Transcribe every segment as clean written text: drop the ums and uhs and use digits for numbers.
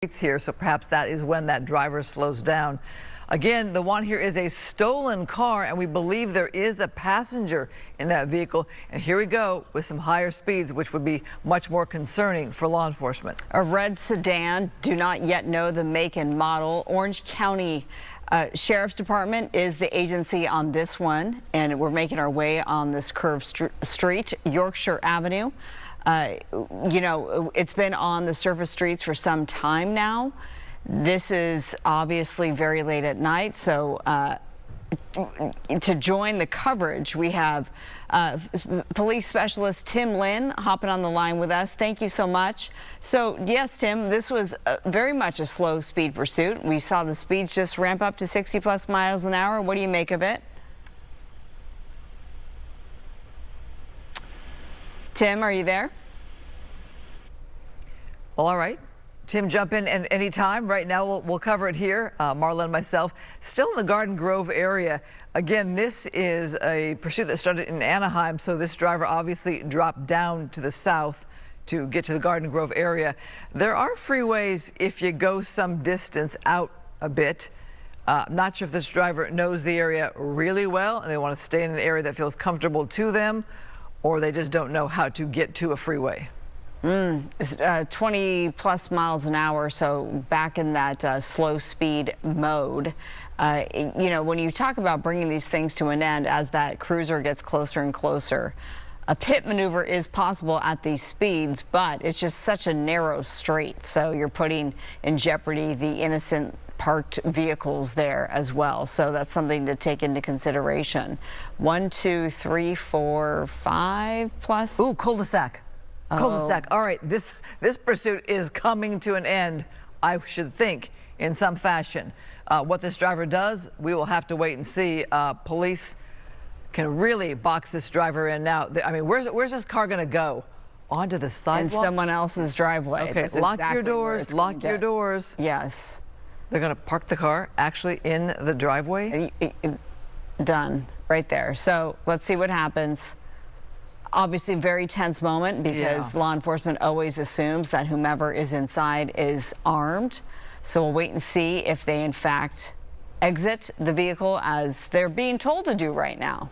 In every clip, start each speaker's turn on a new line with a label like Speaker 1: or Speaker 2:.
Speaker 1: here, so perhaps that is when that driver slows down. Again, the one here is a stolen car, and we believe there is a passenger in that vehicle. And here we go with some higher speeds, which would be much more concerning for law enforcement.
Speaker 2: A red sedan, do not yet know the make and model. Orange County Sheriff's Department is the agency on this one, and we're making our way on this curved street, Yorkshire Avenue. You know, it's been on the surface streets for some time now. This is obviously very late at night, so to join the coverage, we have police specialist Tim Lynn hopping on the line with us. Thank you so much. So yes, Tim, this was very much a slow speed pursuit. We saw the speeds just ramp up to 60+ miles an hour. What do you make of it? Tim, are you there?
Speaker 1: Well, all right. Tim, jump in and anytime. Right now, we'll cover it here. Marla and myself, still in the Garden Grove area. Again, this is a pursuit that started in Anaheim, so this driver obviously dropped down to the south to get to the Garden Grove area. There are freeways if you go some distance out a bit. I'm not sure if this driver knows the area really well and they want to stay in an area that feels comfortable to them, or they just don't know how to get to a freeway.
Speaker 2: 20+ miles an hour, so back in that slow speed mode. You know, when you talk about bringing these things to an end as that cruiser gets closer and closer, a pit maneuver is possible at these speeds, but it's just such a narrow street, so you're putting in jeopardy the innocent parked vehicles there as well. So that's something to take into consideration. 1, 2, 3, 4, 5+.
Speaker 1: Ooh, cul-de-sac. Cul-de-sac. All right, this pursuit is coming to an end, I should think, in some fashion. What this driver does, we will have to wait and see. Police can really box this driver in now. I mean, where's this car going to go? Onto the sidewalk?
Speaker 2: In someone else's driveway.
Speaker 1: Okay,
Speaker 2: That's
Speaker 1: lock
Speaker 2: exactly
Speaker 1: your doors, lock your doors.
Speaker 2: Yes.
Speaker 1: They're going to park the car actually in the driveway?
Speaker 2: Done, right there. So let's see what happens. Obviously, very tense moment because law enforcement always assumes that whomever is inside is armed. So we'll wait and see if they, in fact, exit the vehicle as they're being told to do right now.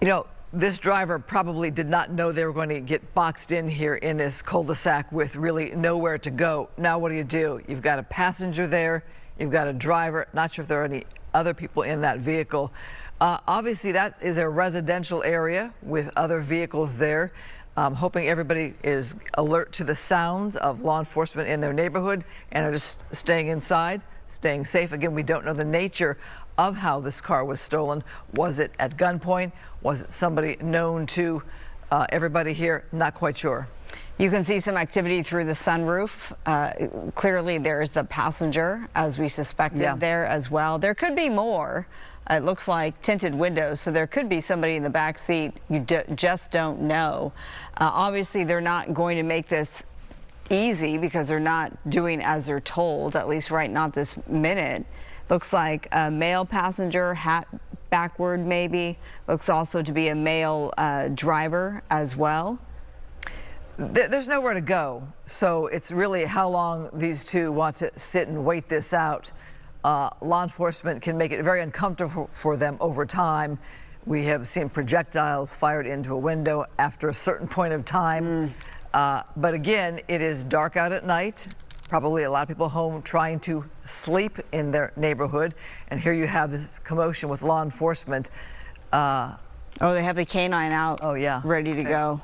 Speaker 1: You know, this driver probably did not know they were going to get boxed in here in this cul-de-sac with really nowhere to go. Now, what do? You've got a passenger there. You've got a driver. Not sure if there are any other people in that vehicle. Obviously, that is a residential area with other vehicles there. Hoping everybody is alert to the sounds of law enforcement in their neighborhood and are just staying inside, staying safe. Again, we don't know the nature of how this car was stolen. Was it at gunpoint? Was it somebody known to everybody here? Not quite sure.
Speaker 2: You can see some activity through the sunroof. Clearly, there's the passenger, as we suspected there as well. There could be more. It looks like tinted windows, so there could be somebody in the back seat. You just don't know. Obviously, they're not going to make this easy because they're not doing as they're told, at least not this minute. Looks like a male passenger, hat backward maybe. Looks also to be a male driver as well.
Speaker 1: There's nowhere to go, so it's really how long these two want to sit and wait this out. Law enforcement can make it very uncomfortable for them over time. We have seen projectiles fired into a window after a certain point of time. But again, it is dark out at night. Probably a lot of people home trying to sleep in their neighborhood. And here you have this commotion with law enforcement.
Speaker 2: Oh, they have the canine out.
Speaker 1: Oh, yeah.
Speaker 2: Ready to go.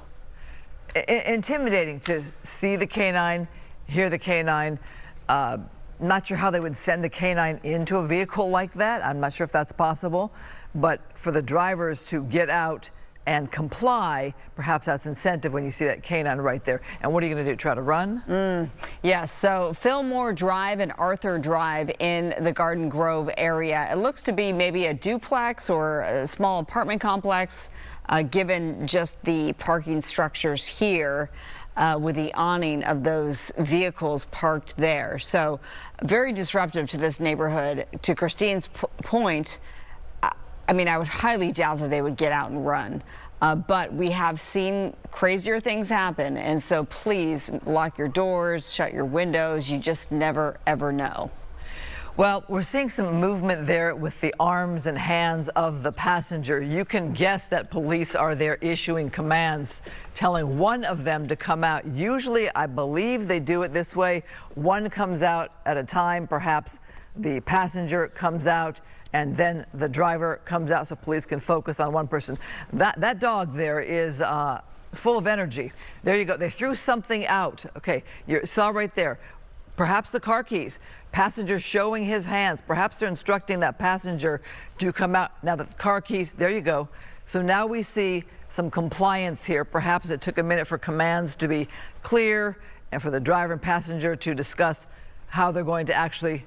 Speaker 1: Intimidating to see the canine, hear the canine. Not sure how they would send a canine into a vehicle like that. I'm not sure if that's possible. But for the drivers to get out and comply, perhaps that's incentive when you see that canine right there. And what are you going to do, try to run?
Speaker 2: Yes, so Fillmore Drive and Arthur Drive in the Garden Grove area. It looks to be maybe a duplex or a small apartment complex, given just the parking structures here. With the awning of those vehicles parked there. So very disruptive to this neighborhood. To Christine's point, I mean, I would highly doubt that they would get out and run. But we have seen crazier things happen. And so please lock your doors, shut your windows. You just never, ever know.
Speaker 1: Well, we're seeing some movement there with the arms and hands of the passenger. You can guess that police are there issuing commands, telling one of them to come out. Usually, I believe they do it this way. One comes out at a time. Perhaps the passenger comes out and then the driver comes out so police can focus on one person. That dog there is full of energy. There you go. They threw something out. Okay, you saw right there. Perhaps the car keys. Passenger showing his hands. Perhaps they're instructing that passenger to come out. Now the car keys, there you go. So now we see some compliance here. Perhaps it took a minute for commands to be clear and for the driver and passenger to discuss how they're going to actually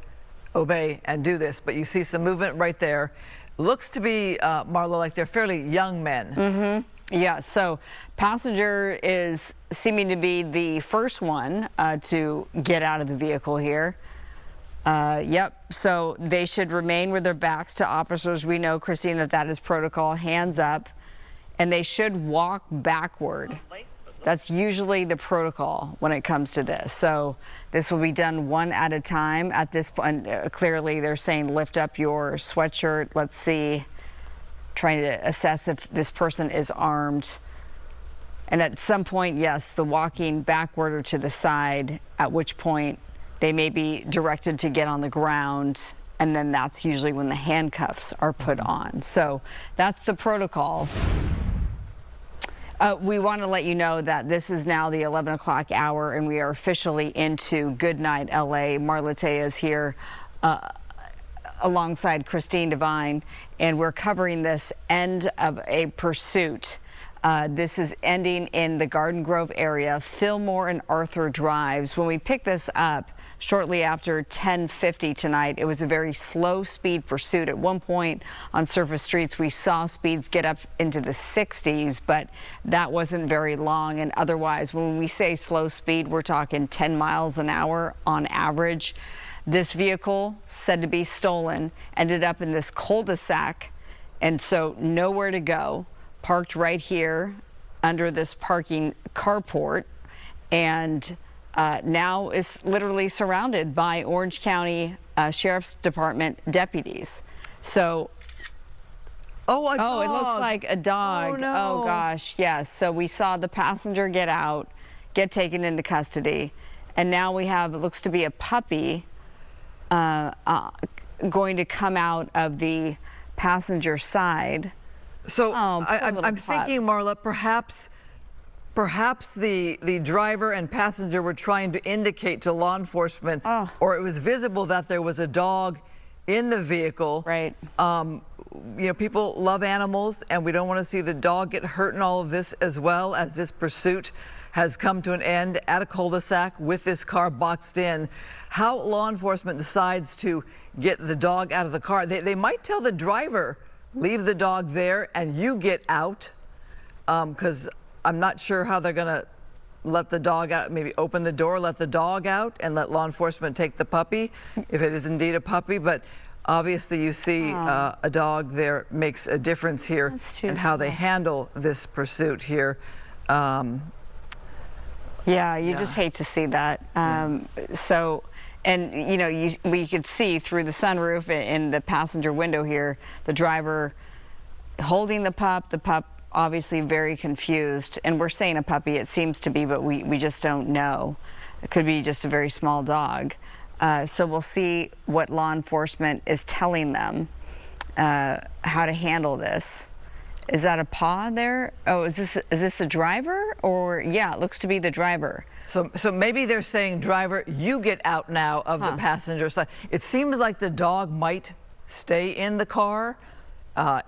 Speaker 1: obey and do this. But you see some movement right there. Looks to be, Marla, like they're fairly young men.
Speaker 2: Mm-hmm. Yeah, so passenger is seeming to be the first one to get out of the vehicle here. Yep, so they should remain with their backs to officers. We know, Christine, that is protocol, hands up, and they should walk backward. That's usually the protocol when it comes to this. So this will be done one at a time. At this point, clearly they're saying lift up your sweatshirt. Let's see, trying to assess if this person is armed. And at some point, yes, the walking backward or to the side, at which point they may be directed to get on the ground, and then that's usually when the handcuffs are put on. So that's the protocol. We want to let you know that this is now the 11 o'clock hour, and we are officially into Good Night LA. Marla Tea is here alongside Christine Devine, and we're covering this end of a pursuit. This is ending in the Garden Grove area, Fillmore and Arthur Drives. When we picked this up shortly after 10:50 tonight, it was a very slow speed pursuit. At one point on surface streets, we saw speeds get up into the 60s, but that wasn't very long. And otherwise, when we say slow speed, we're talking 10 miles an hour on average. This vehicle, said to be stolen, ended up in this cul-de-sac, and so nowhere to go. Parked right here under this parking carport, and now is literally surrounded by Orange County Sheriff's Department deputies. So,
Speaker 1: oh, a dog.
Speaker 2: It looks like a dog.
Speaker 1: Oh, no.
Speaker 2: Oh gosh, yes. So we saw the passenger get out, get taken into custody, and now we have, it looks to be a puppy going to come out of the passenger side.
Speaker 1: So I'm thinking, Marla, perhaps the driver and passenger were trying to indicate to law enforcement, or it was visible that there was a dog in the vehicle.
Speaker 2: Right.
Speaker 1: You know, people love animals, and we don't want to see the dog get hurt in all of this, as well as this pursuit has come to an end at a cul-de-sac with this car boxed in. How law enforcement decides to get the dog out of the car, they might tell the driver, leave the dog there and you get out, because I'm not sure how they're going to let the dog out. Maybe open the door, let the dog out, and let law enforcement take the puppy, if it is indeed a puppy. But obviously you see a dog there makes a difference here in how they handle this pursuit here.
Speaker 2: Yeah, you just hate to see that. So, and you know, we could see through the sunroof in the passenger window here, the driver holding the pup obviously very confused. And we're saying a puppy, it seems to be, but we just don't know. It could be just a very small dog. So we'll see what law enforcement is telling them how to handle this. Is that a paw there? Oh, is this the driver? Or yeah, it looks to be the driver.
Speaker 1: So maybe they're saying, driver, you get out now of the passenger side. It seems like the dog might stay in the car.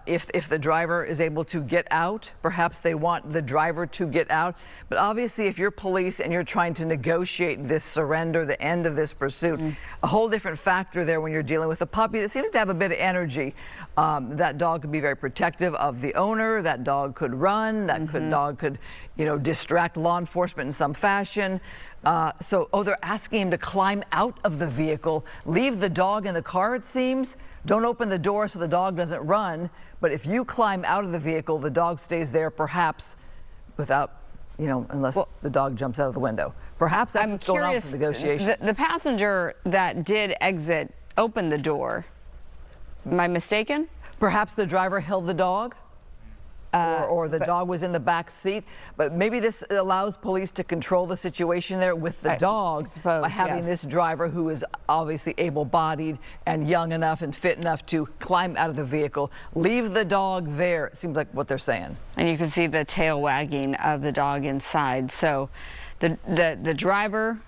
Speaker 1: If the driver is able to get out, perhaps they want the driver to get out. But obviously, if you're police and you're trying to negotiate this surrender, the end of this pursuit, a whole different factor there when you're dealing with a puppy that seems to have a bit of energy. That dog could be very protective of the owner. That dog could run. That dog could, you know, distract law enforcement in some fashion. They're asking him to climb out of the vehicle, leave the dog in the car, it seems. Don't open the door so the dog doesn't run. But if you climb out of the vehicle, the dog stays there, perhaps without unless the dog jumps out of the window. Perhaps that's what's going on with the negotiation.
Speaker 2: The passenger that did exit opened the door. Am I mistaken?
Speaker 1: Perhaps the driver held the dog, or the dog was in the back seat. But maybe this allows police to control the situation there with the dog by having this driver, who is obviously able-bodied and young enough and fit enough to climb out of the vehicle, leave the dog there. It seems like what they're saying. And
Speaker 2: you can see the tail wagging of the dog inside. So the driver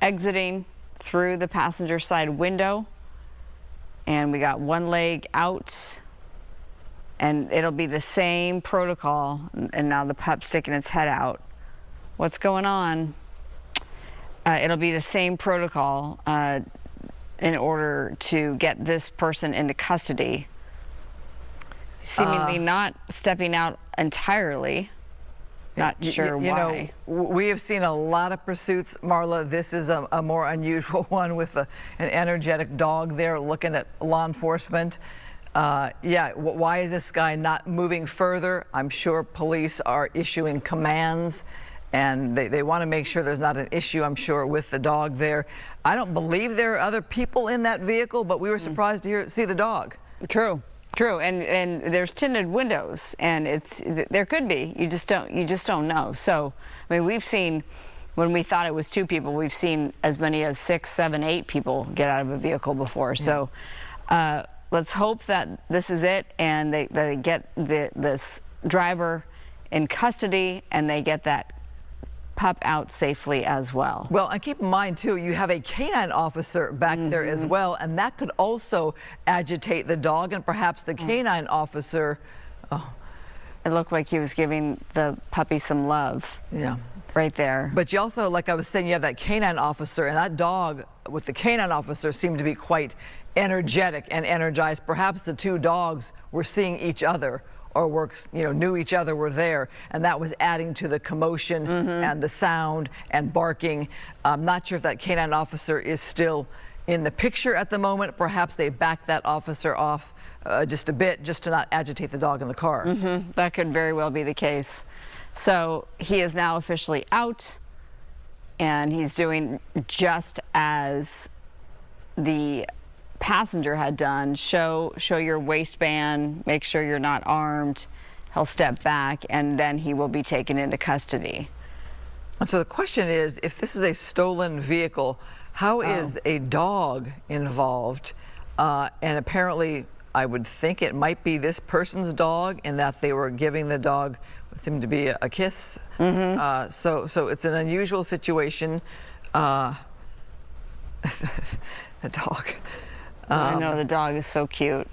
Speaker 2: exiting through the passenger side window, and we got one leg out, and it'll be the same protocol. And now the pup's sticking its head out. What's going on? It'll be the same protocol in order to get this person into custody. Seemingly not stepping out entirely. Not sure why.
Speaker 1: We have seen a lot of pursuits, Marla. This is a more unusual one with an energetic dog there looking at law enforcement. Why is this guy not moving further? I'm sure police are issuing commands, and they want to make sure there's not an issue, I'm sure, with the dog there. I don't believe there are other people in that vehicle, but we were surprised to see the dog.
Speaker 2: True. And there's tinted windows, and there could be. You just don't know. So, I mean, we've seen, when we thought it was 2 people, we've seen as many as 6, 7, 8 people get out of a vehicle before. Yeah. So, let's hope that this is it, and they get this driver in custody, and they get that pup out safely as well.
Speaker 1: Well, and keep in mind, too, you have a canine officer back there as well, and that could also agitate the dog, and perhaps the canine officer...
Speaker 2: It looked like he was giving the puppy some love.
Speaker 1: Yeah.
Speaker 2: Right there.
Speaker 1: But you also, like I was saying, you have that canine officer, and that dog with the canine officer seemed to be quite energetic and energized. Perhaps the 2 dogs were seeing each other, or knew each other were there, and that was adding to the commotion and the sound and barking. I'm not sure if that canine officer is still in the picture at the moment. Perhaps they backed that officer off just a bit, just to not agitate the dog in the car.
Speaker 2: That could very well be the case. So he is now officially out, and he's doing just as the passenger had done. Show your waistband, make sure you're not armed. He'll step back, and then he will be taken into custody.
Speaker 1: And so the question is, if this is a stolen vehicle, how is a dog involved? And apparently, I would think it might be this person's dog, in that they were giving the dog what seemed to be a kiss. So it's an unusual situation. The dog.
Speaker 2: I know, the dog is so cute.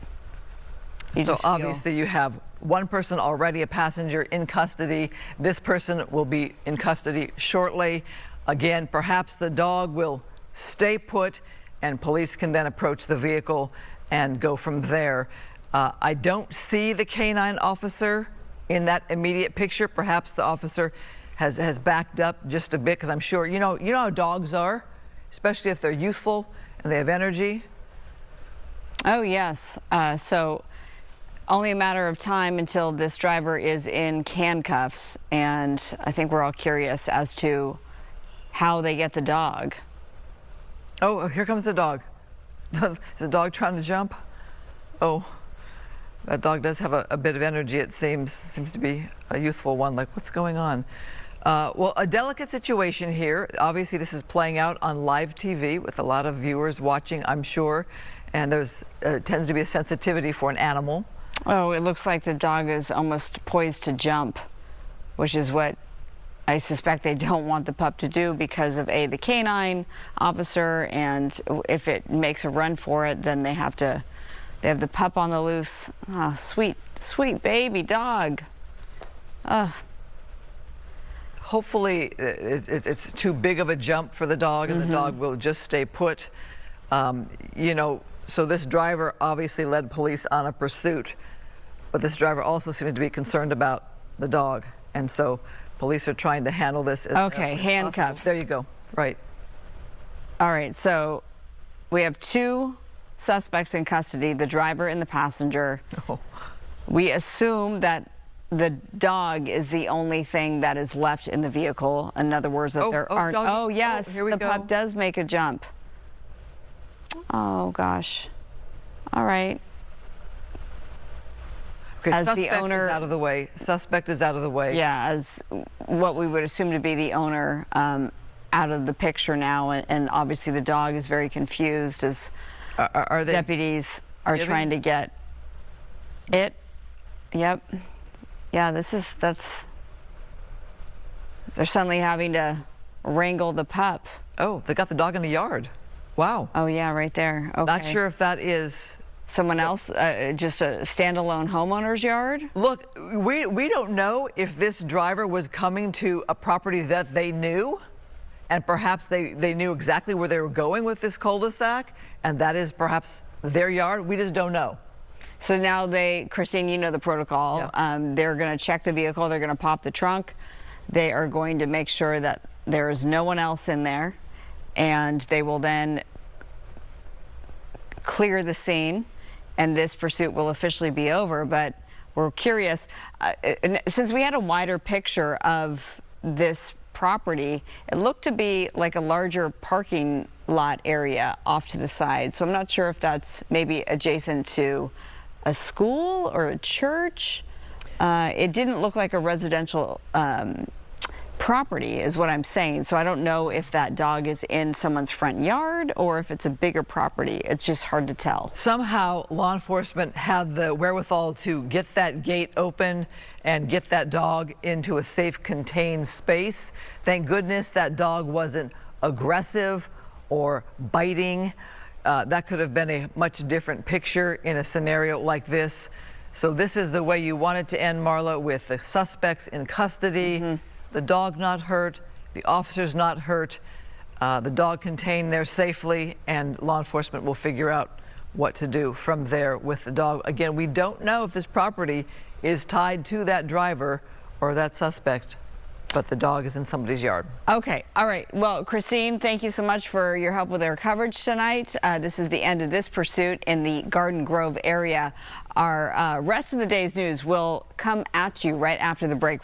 Speaker 1: So obviously you have one person already, a passenger, in custody. This person will be in custody shortly. Again, perhaps the dog will stay put, and police can then approach the vehicle and go from there. I don't see the canine officer in that immediate picture. Perhaps the officer has backed up just a bit, because I'm sure, you know how dogs are, especially if they're youthful and they have energy.
Speaker 2: Oh, yes. So only a matter of time until this driver is in handcuffs, and I think we're all curious as to how they get the dog.
Speaker 1: Oh, here comes the dog. Is the dog trying to jump? Oh, that dog does have a bit of energy, it seems to be a youthful one. Like, what's going on? Well, a delicate situation here. Obviously, this is playing out on live TV with a lot of viewers watching, I'm sure. And there's tends to be a sensitivity for an animal.
Speaker 2: Oh, it looks like the dog is almost poised to jump, which is what I suspect they don't want the pup to do because of the canine officer, and if it makes a run for it, then they have the pup on the loose. Oh, sweet baby dog.
Speaker 1: Hopefully it's too big of a jump for the dog, and the dog will just stay put. So this driver obviously led police on a pursuit, but this driver also seems to be concerned about the dog, and so police are trying to handle this as
Speaker 2: handcuffs.
Speaker 1: Possible. There you go. Right.
Speaker 2: All right, so we have 2 suspects in custody, the driver and the passenger. We assume that the dog is the only thing that is left in the vehicle. In other words, that there aren't.
Speaker 1: doggy.
Speaker 2: Oh, yes,
Speaker 1: here we
Speaker 2: the
Speaker 1: go.
Speaker 2: pup does make a jump. Oh, gosh. All right.
Speaker 1: Okay,
Speaker 2: As the
Speaker 1: suspect
Speaker 2: owner-
Speaker 1: is out of the way. Suspect is out of the way.
Speaker 2: Yeah, as what we would assume to be the owner out of the picture now, and obviously the dog is very confused as
Speaker 1: Are they?
Speaker 2: deputies are
Speaker 1: Giving?
Speaker 2: trying to get it. Yep. Yeah, they're suddenly having to wrangle the pup.
Speaker 1: Oh, they got the dog in the yard. Wow.
Speaker 2: Oh yeah, right there. Okay.
Speaker 1: Not sure if that is.
Speaker 2: Someone else, just a standalone homeowner's yard?
Speaker 1: Look, we don't know if this driver was coming to a property that they knew, and perhaps they knew exactly where they were going with this cul-de-sac, and that is perhaps their yard. We just don't know.
Speaker 2: So now Christine, you know the protocol.
Speaker 1: Yeah.
Speaker 2: They're going to check the vehicle. They're going to pop the trunk. They are going to make sure that there is no one else in there, and they will then clear the scene, and this pursuit will officially be over. But we're curious, since we had a wider picture of this property, it looked to be like a larger parking lot area off to the side. So I'm not sure if that's maybe adjacent to a school or a church. It didn't look like a residential property is what I'm saying. So I don't know if that dog is in someone's front yard or if it's a bigger property. It's just hard to tell.
Speaker 1: Somehow law enforcement had the wherewithal to get that gate open and get that dog into a safe, contained space. Thank goodness that dog wasn't aggressive or biting. That could have been a much different picture in a scenario like this. So this is the way you want it to end, Marla, with the suspects in custody, the dog not hurt, the officers not hurt, the dog contained there safely, and law enforcement will figure out what to do from there with the dog. Again, we don't know if this property is tied to that driver or that suspect, but the dog is in somebody's yard.
Speaker 2: Okay, all right. Well, Christine, thank you so much for your help with our coverage tonight. This is the end of this pursuit in the Garden Grove area. Our rest of the day's news will come at you right after the break.